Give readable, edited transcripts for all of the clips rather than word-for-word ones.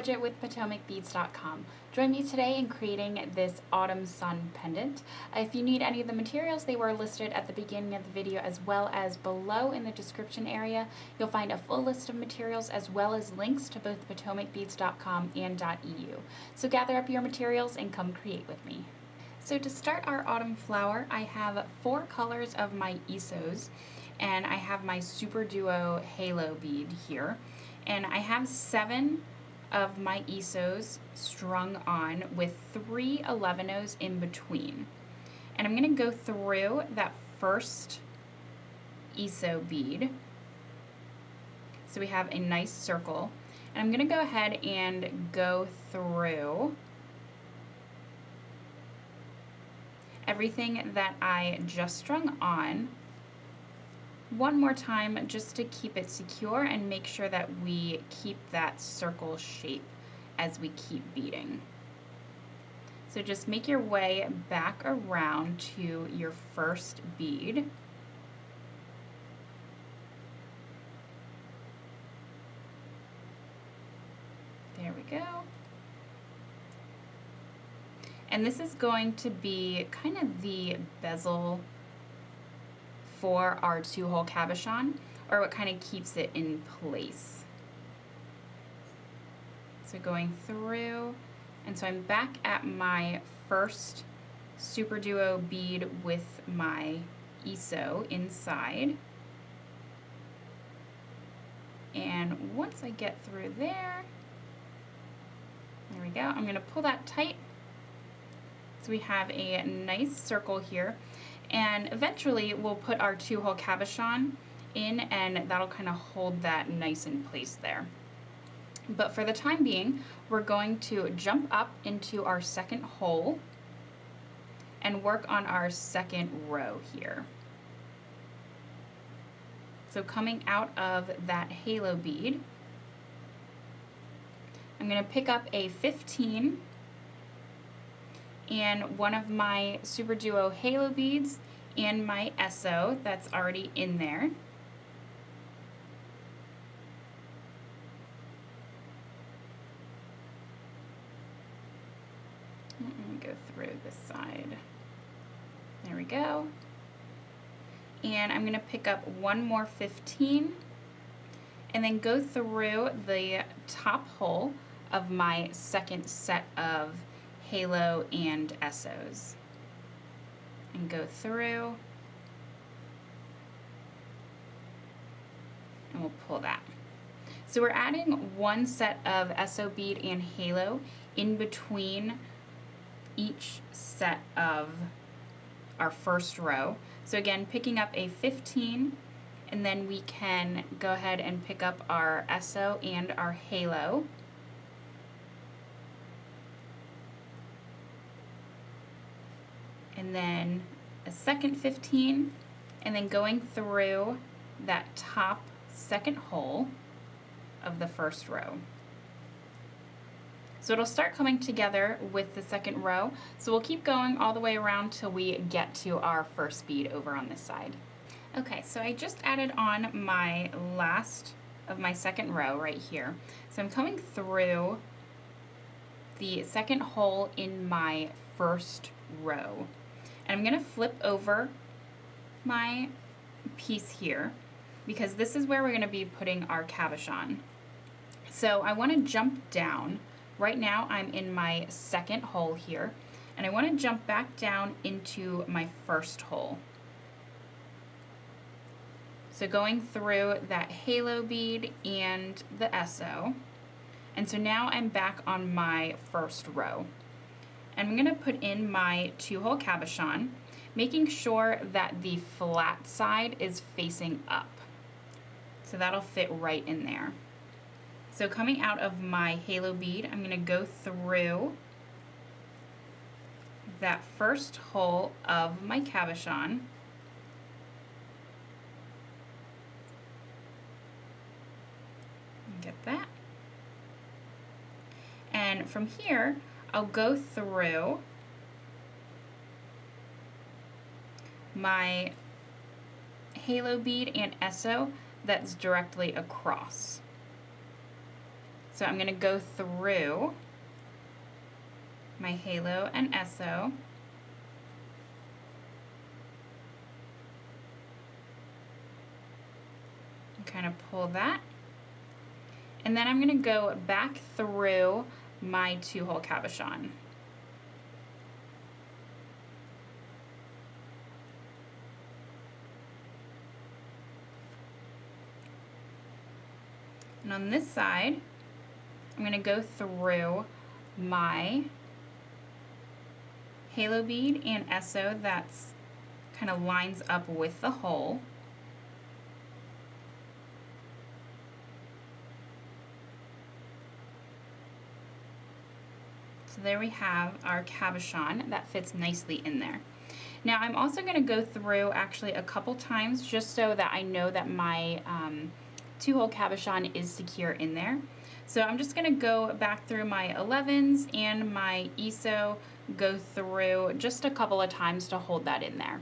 Bridgette with PotomacBeads.com. Join me today in creating this autumn sun pendant. If you need any of the materials, they were listed at the beginning of the video as well as below in the description area. You'll find a full list of materials as well as links to both PotomacBeads.com and .eu. So gather up your materials and come create with me. So to start our autumn flower, I have 4 colors of my ISOs, and I have my SuperDuo halo bead here. And I have 7 of my ISOs strung on with 3 11-os in between. And I'm going to go through that first ISO bead. So we have a nice circle. And I'm going to go ahead and go through everything that I just strung on one more time just to keep it secure and make sure that we keep that circle shape as we keep beading. So just make your way back around to your first bead. There we go. And this is going to be kind of the bezel for our 2-hole cabochon, or what kind of keeps it in place. So going through, and so I'm back at my first SuperDuo bead with my ISO inside. And once I get through there we go, I'm going to pull that tight. So we have a nice circle here, and eventually we'll put our 2-hole cabochon in, and that'll kind of hold that nice in place there. But for the time being, we're going to jump up into our second hole and work on our second row here. So coming out of that halo bead, I'm going to pick up a 15 and one of my SuperDuo halo beads and my SO that's already in there. Let me go through this side. There we go. And I'm going to pick up one more 15 and then go through the top hole of my second set of halo and SOs and go through, and we'll pull that. So we're adding 1 set of SO bead and halo in between each set of our first row. So again, picking up a 15, and then we can go ahead and pick up our SO and our halo. And then a second 15, and then going through that top second hole of the first row. So it'll start coming together with the second row, so we'll keep going all the way around till we get to our first bead over on this side. Okay, so I just added on my last of my second row right here. So I'm coming through the second hole in my first row. And I'm going to flip over my piece here because this is where we're going to be putting our cabochon. So I want to jump down. Right now I'm in my second hole here, and I want to jump back down into my first hole. So going through that halo bead and the SO. And so now I'm back on my first row. And I'm going to put in my 2-hole cabochon, making sure that the flat side is facing up. So that'll fit right in there. So coming out of my halo bead, I'm going to go through that first hole of my cabochon. Get that. And from here, I'll go through my halo bead and SO that's directly across. So I'm going to go through my halo and SO. And kind of pull that. And then I'm going to go back through my 2-hole cabochon. And on this side, I'm going to go through my halo bead and SO that's kind of lines up with the hole. So there we have our cabochon that fits nicely in there. Now I'm also going to go through actually a couple times just so that I know that my 2-hole cabochon is secure in there. So I'm just going to go back through my 11s and my ESO, go through just a couple of times to hold that in there.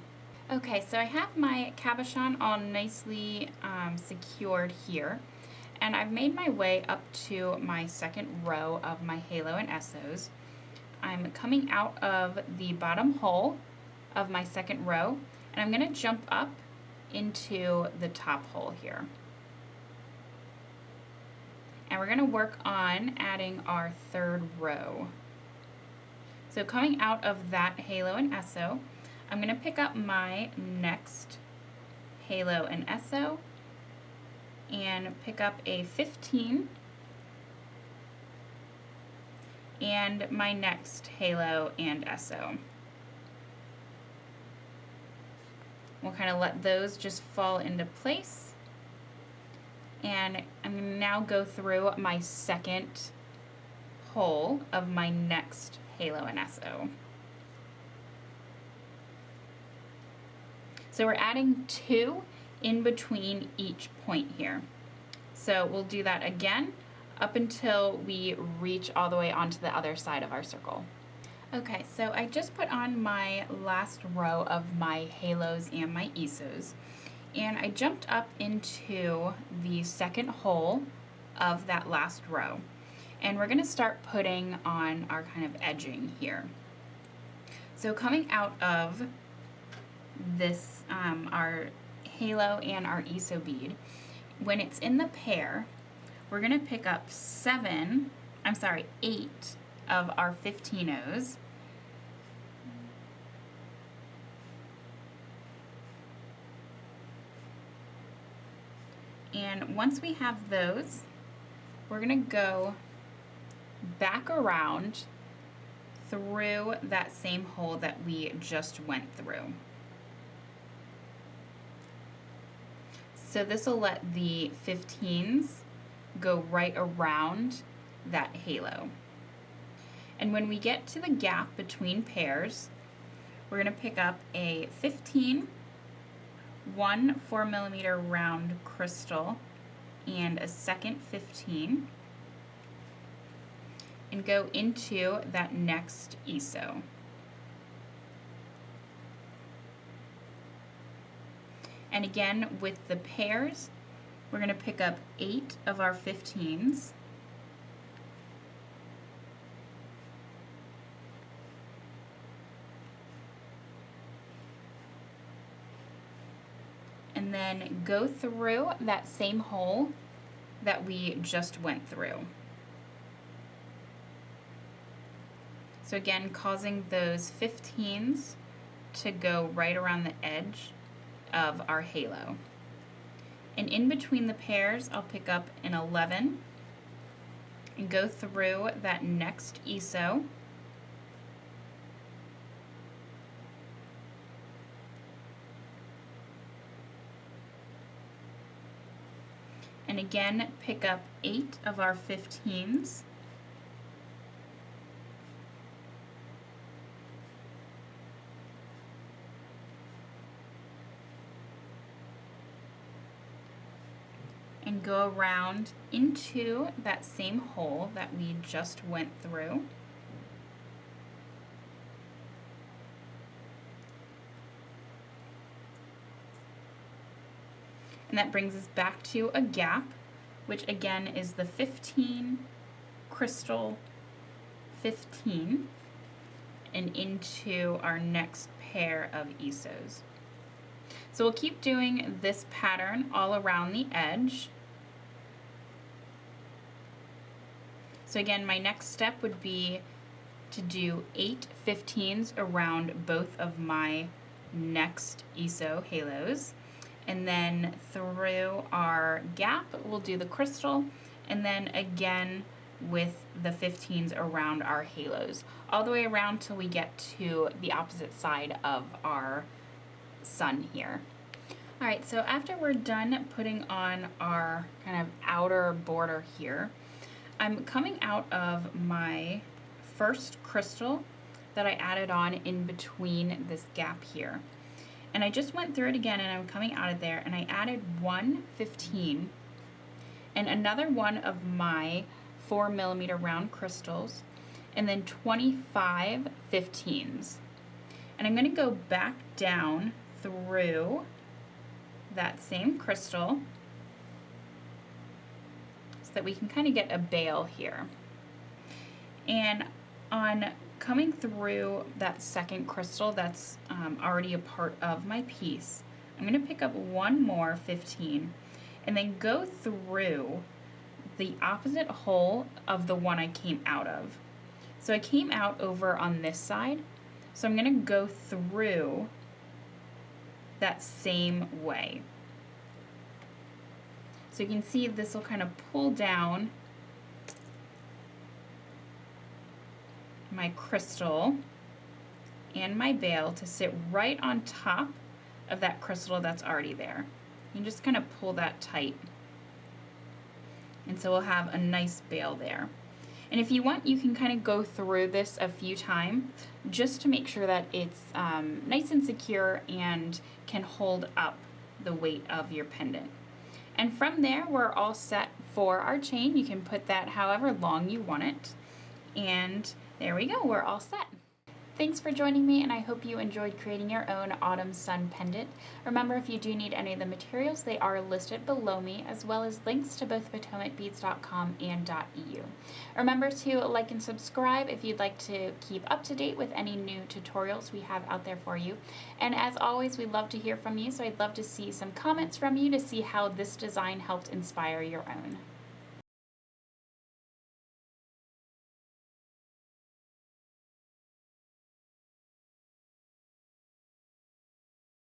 Okay, so I have my cabochon all nicely secured here, and I've made my way up to my second row of my halo and SOs. I'm coming out of the bottom hole of my second row, and I'm going to jump up into the top hole here. And we're going to work on adding our third row. So coming out of that halo and SO, I'm going to pick up my next halo and SO and pick up a 15 and my next halo and SO. We'll kind of let those just fall into place. And I'm going to now go through my second hole of my next halo and SO. So we're adding 2 in between each point here. So we'll do that again up until we reach all the way onto the other side of our circle. Okay, so I just put on my last row of my halos and my ESOs, and I jumped up into the second hole of that last row. And we're going to start putting on our kind of edging here. So coming out of this, our halo and our ESO bead, when it's in the pair, we're going to pick up 8 of our 15-os. And once we have those, we're going to go back around through that same hole that we just went through. So this will let the 15s go right around that halo. And when we get to the gap between pairs, we're going to pick up a 15, one 4mm round crystal, and a second 15, and go into that next ESO. And again, with the pairs, we're going to pick up 8 of our 15s, and then go through that same hole that we just went through. So again, causing those 15s to go right around the edge of our halo. And in between the pairs, I'll pick up an 11 and go through that next ESO. And again, pick up 8 of our 15s. And go around into that same hole that we just went through. And that brings us back to a gap, which again is the 15 crystal 15 and into our next pair of ESOs. So we'll keep doing this pattern all around the edge. So again, my next step would be to do 8 15s around both of my next ESO halos. And then through our gap, we'll do the crystal, and then again with the 15s around our halos, all the way around till we get to the opposite side of our sun here. All right, so after we're done putting on our kind of outer border here, I'm coming out of my first crystal that I added on in between this gap here. And I just went through it again, and I'm coming out of there, and I added 1 15 and another one of my 4mm round crystals, and then 25 15s. And I'm going to go back down through that same crystal so that we can kind of get a bail here. And on coming through that second crystal that's already a part of my piece, I'm going to pick up one more 15 and then go through the opposite hole of the one I came out of. So I came out over on this side, so I'm going to go through that same way. So you can see this will kind of pull down my crystal and my bail to sit right on top of that crystal that's already there. You just kind of pull that tight. And so we'll have a nice bail there. And if you want, you can kind of go through this a few times just to make sure that it's nice and secure and can hold up the weight of your pendant. And from there, we're all set for our chain. You can put that however long you want it. And there we go, we're all set. Thanks for joining me, and I hope you enjoyed creating your own autumn sun pendant. Remember, if you do need any of the materials, they are listed below me, as well as links to both PotomacBeads.com and .eu. Remember to like and subscribe if you'd like to keep up to date with any new tutorials we have out there for you. And as always, we love to hear from you, so I'd love to see some comments from you to see how this design helped inspire your own.